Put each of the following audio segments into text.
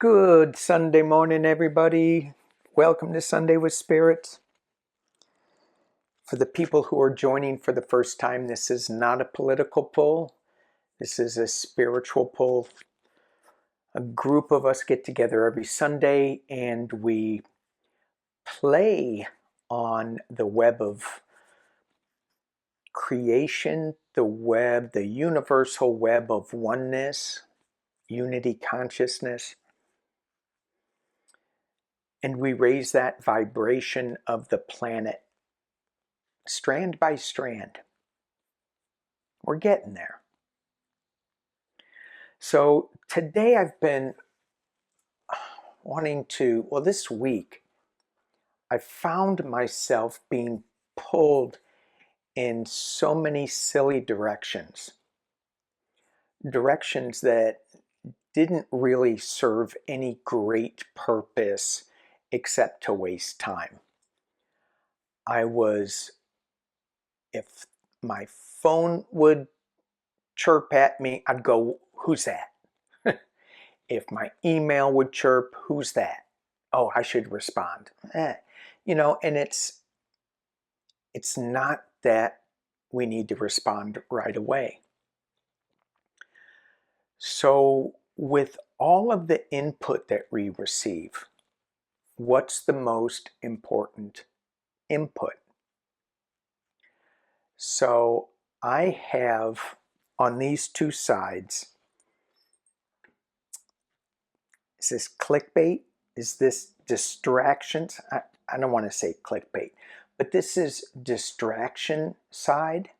Good Sunday morning, everybody. Welcome to Sunday with Spirits. For the people who are joining for the first time, this is not a political pull. This is a spiritual pull. A group of us get together every Sunday and we play on the web of creation, the universal web of oneness, unity consciousness. And we raise that vibration of the planet strand by strand. We're getting there. So today I've been this week, I found myself being pulled in so many silly directions. Directions that didn't really serve any great purpose except to waste time. If my phone would chirp at me, I'd go, "Who's that?" If my email would chirp, "Who's that?" Oh, I should respond. And it's not that we need to respond right away. So with all of the input that we receive, what's the most important input? So I have on these two sides, is this clickbait? Is this distractions? I don't want to say clickbait, but this is distraction side.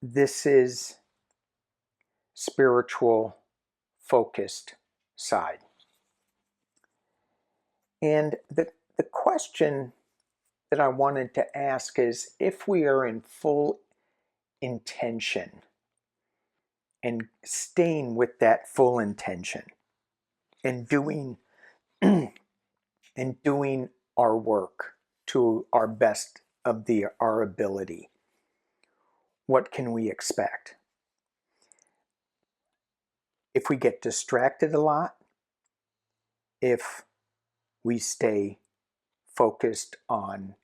This is spiritual focused side. And the question that I wanted to ask is, if we are in full intention and staying with that full intention and doing and doing our work to our best of our ability, what can we expect? If we get distracted a lot, if we stay focused on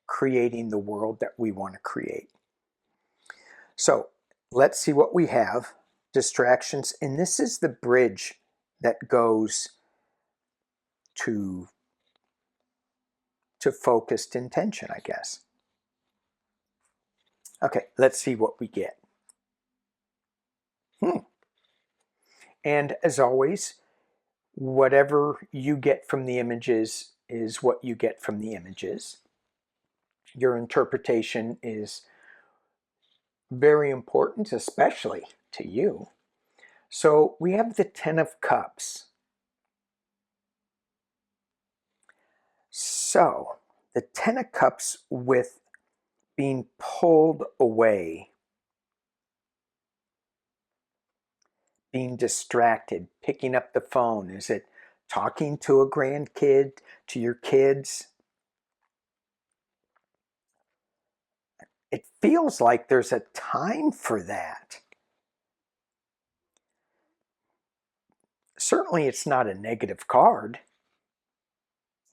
creating the world that we want to create. So let's see what we have. Distractions, and this is the bridge that goes to focused intention, I guess. Okay, let's see what we get. And as always, whatever you get from the images is what you get from the images. Your interpretation is very important, especially to you. So we have the Ten of Cups. So the Ten of Cups with being pulled away, being distracted, picking up the phone. Is it talking to a grandkid, to your kids? It feels like there's a time for that. Certainly it's not a negative card.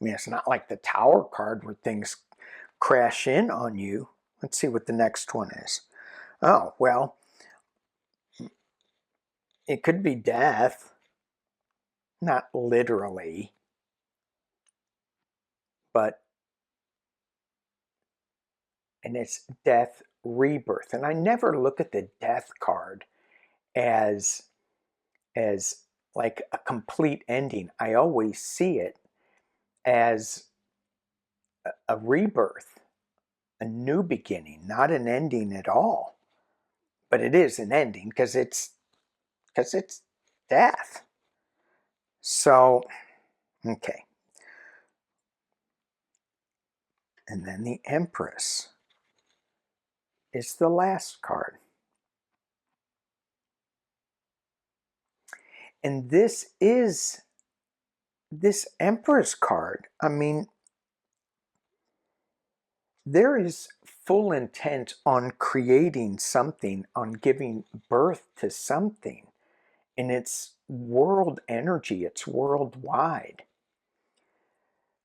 I mean, it's not like the Tower card where things crash in on you. Let's see what the next one is. Oh, well, it could be death. Not literally, but, and it's death rebirth. And I never look at the death card as like a complete ending. I always see it as a rebirth, a new beginning, not an ending at all. But it is an ending because it's death. So, okay. And then the Empress is the last card. And this Empress card, I mean, there is full intent on creating something, on giving birth to something. and it's world energy, it's worldwide.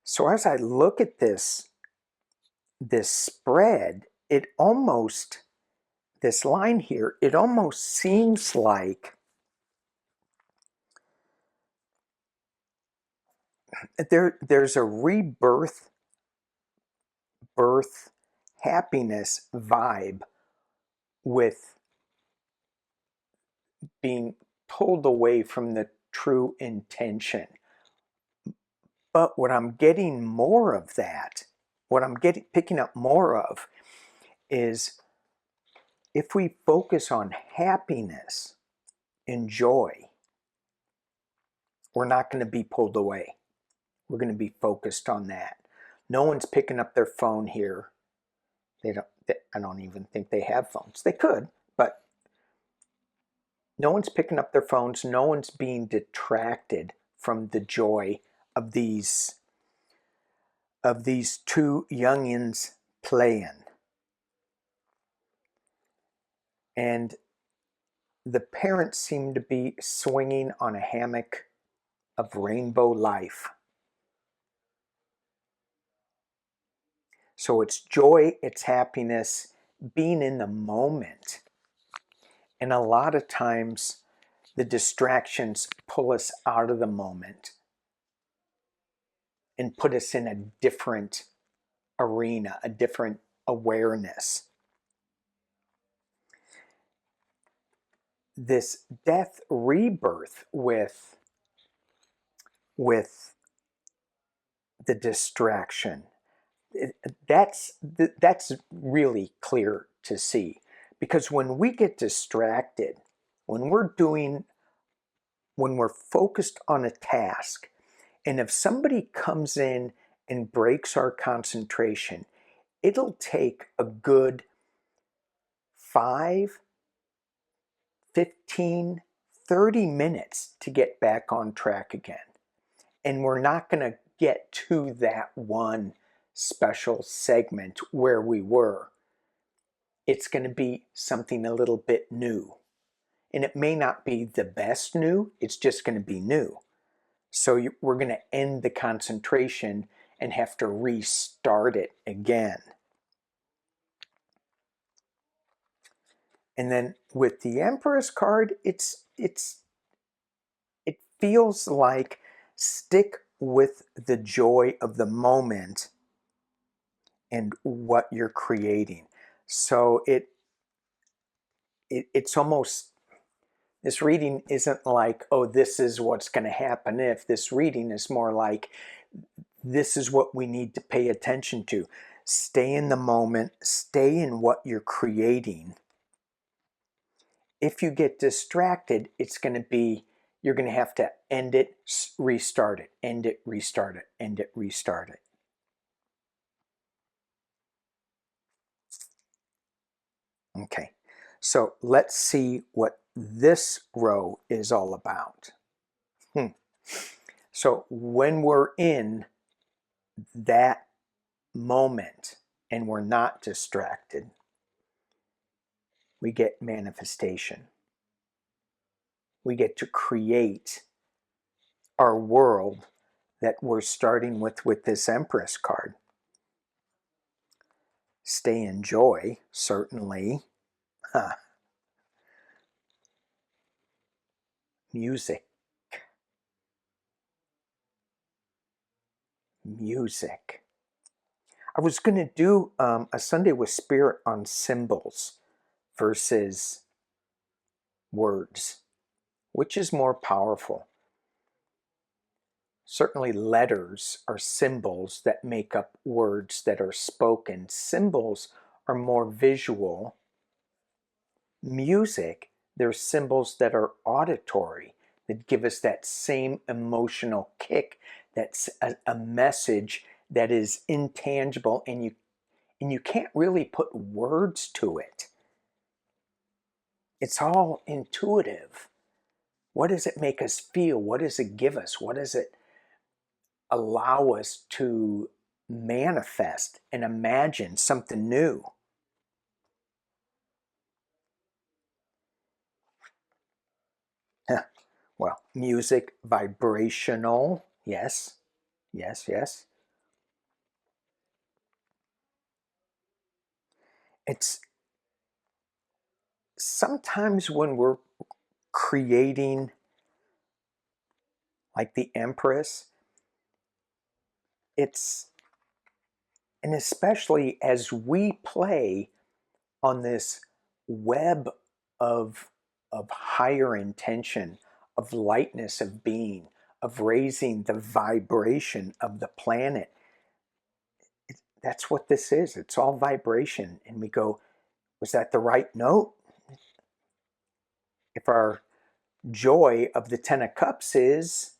So as I look at this spread, it almost, this line here, it almost seems like there's a rebirth, birth, happiness vibe with being pulled away from the true intention. But what I'm getting more of that, what I'm picking up more of is if we focus on happiness and joy, we're not going to be pulled away. We're going to be focused on that. No one's picking up their phone here. I don't even think they have phones. They could, but no one's picking up their phones. No one's being detracted from the joy of these two youngins playing. And the parents seem to be swinging on a hammock of rainbow life. So it's joy, it's happiness, being in the moment. And a lot of times the distractions pull us out of the moment and put us in a different arena, a different awareness. This death rebirth with the distraction, that's really clear to see, because when we get distracted, when we're focused on a task, and if somebody comes in and breaks our concentration, it'll take a good 5, 15, 30 minutes to get back on track again. And we're not going to get to that one special segment where we were. It's going to be something a little bit new. And it may not be the best new, it's just going to be new. So we're going to end the concentration and have to restart it again. And then with the Empress card, it feels like stick with the joy of the moment and what you're creating. So it's almost, this reading isn't like, oh, this is what's going to happen if. This reading is more like, this is what we need to pay attention to. Stay in the moment, stay in what you're creating. If you get distracted, it's going to be, you're going to have to end it, restart it, end it, restart it, end it, restart it. Okay, so let's see what this row is all about. So when we're in that moment and we're not distracted, we get manifestation. We get to create our world that we're starting with this Empress card. Stay in joy, certainly. Music. Music. I was going to do a Sunday with Spirit on symbols versus words. Which is more powerful? Certainly letters are symbols that make up words that are spoken. Symbols are more visual. Music, there's symbols that are auditory, that give us that same emotional kick. That's a message that is intangible, and you can't really put words to it. It's all intuitive. What does it make us feel? What does it give us? What does it allow us to manifest and imagine something new? music, vibrational. Yes, yes, yes. It's sometimes when we're creating like the Empress, it's, and especially as we play on this web of higher intention, of lightness of being, of raising the vibration of the planet. That's what this is. It's all vibration. And we go, was that the right note? If our joy of the Ten of Cups is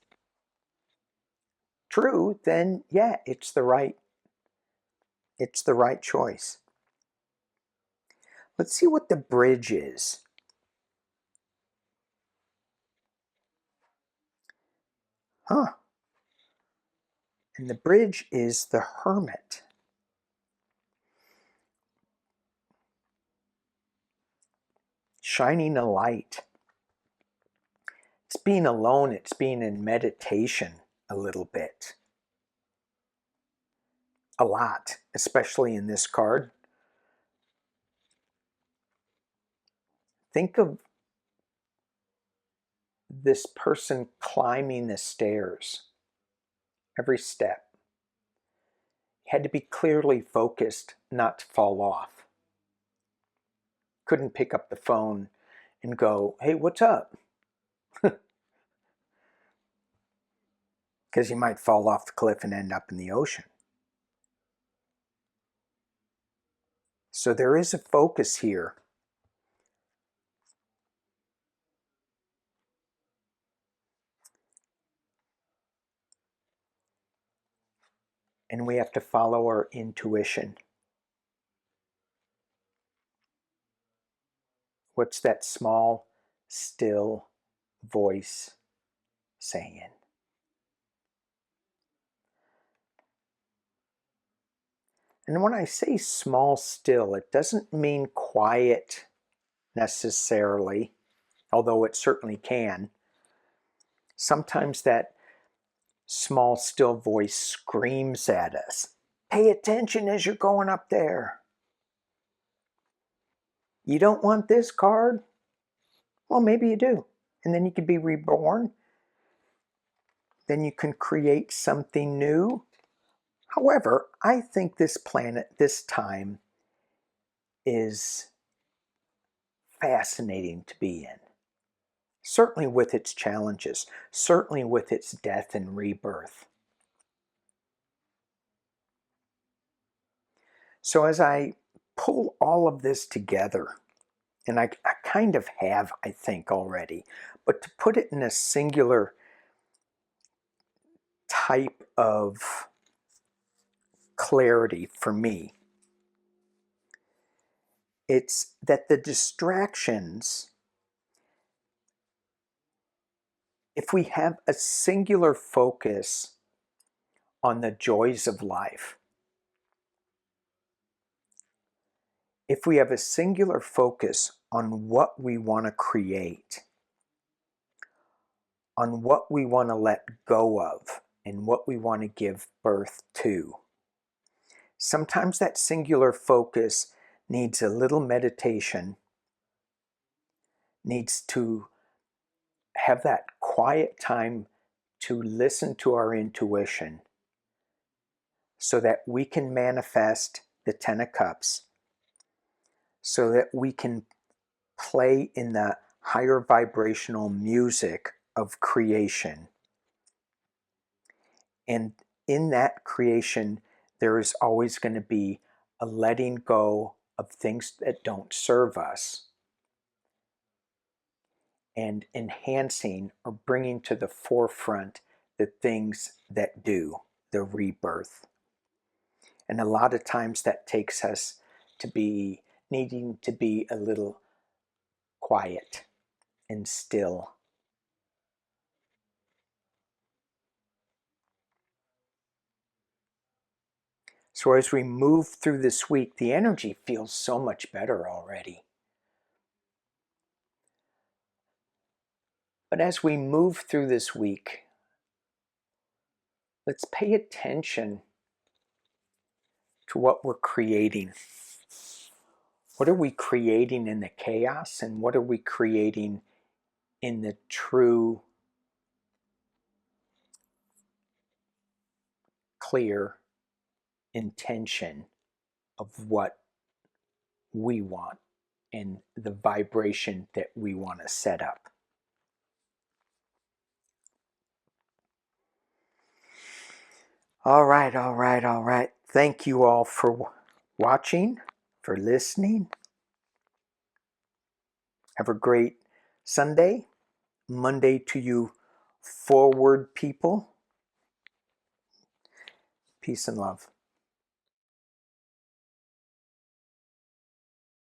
true, then yeah, it's the right choice. Let's see what the bridge is. Huh. And the bridge is the Hermit. Shining a light. It's being alone, it's being in meditation a little bit. A lot, especially in this card. Think of this person climbing the stairs. Every step. Had to be clearly focused not to fall off. Couldn't pick up the phone and go, hey, what's up? Because you might fall off the cliff and end up in the ocean. So there is a focus here. And we have to follow our intuition. What's that small, still voice saying? And when I say small, still, it doesn't mean quiet necessarily, although it certainly can. Sometimes that small, still voice screams at us. Pay attention as you're going up there. You don't want this card? Well, maybe you do. And then you can be reborn. Then you can create something new. However, I think this planet, this time, is fascinating to be in. Certainly with its challenges, certainly with its death and rebirth. So as I pull all of this together, and I kind of have, I think, already, but to put it in a singular type of clarity for me, it's that the distractions, if we have a singular focus on the joys of life, if we have a singular focus on what we want to create, on what we want to let go of, and what we want to give birth to, sometimes that singular focus needs a little meditation, needs to have that quiet time to listen to our intuition so that we can manifest the Ten of Cups, so that we can play in the higher vibrational music of creation. And in that creation, there is always going to be a letting go of things that don't serve us and enhancing or bringing to the forefront the things that do, the rebirth. And a lot of times that takes us to be needing to be a little quiet and still. So as we move through this week, the energy feels so much better already. But as we move through this week, let's pay attention to what we're creating. What are we creating in the chaos, and what are we creating in the true, clear intention of what we want and the vibration that we want to set up? All right, all right, all right. Thank you all for watching, for listening. Have a great Sunday, Monday to you forward people. Peace and love.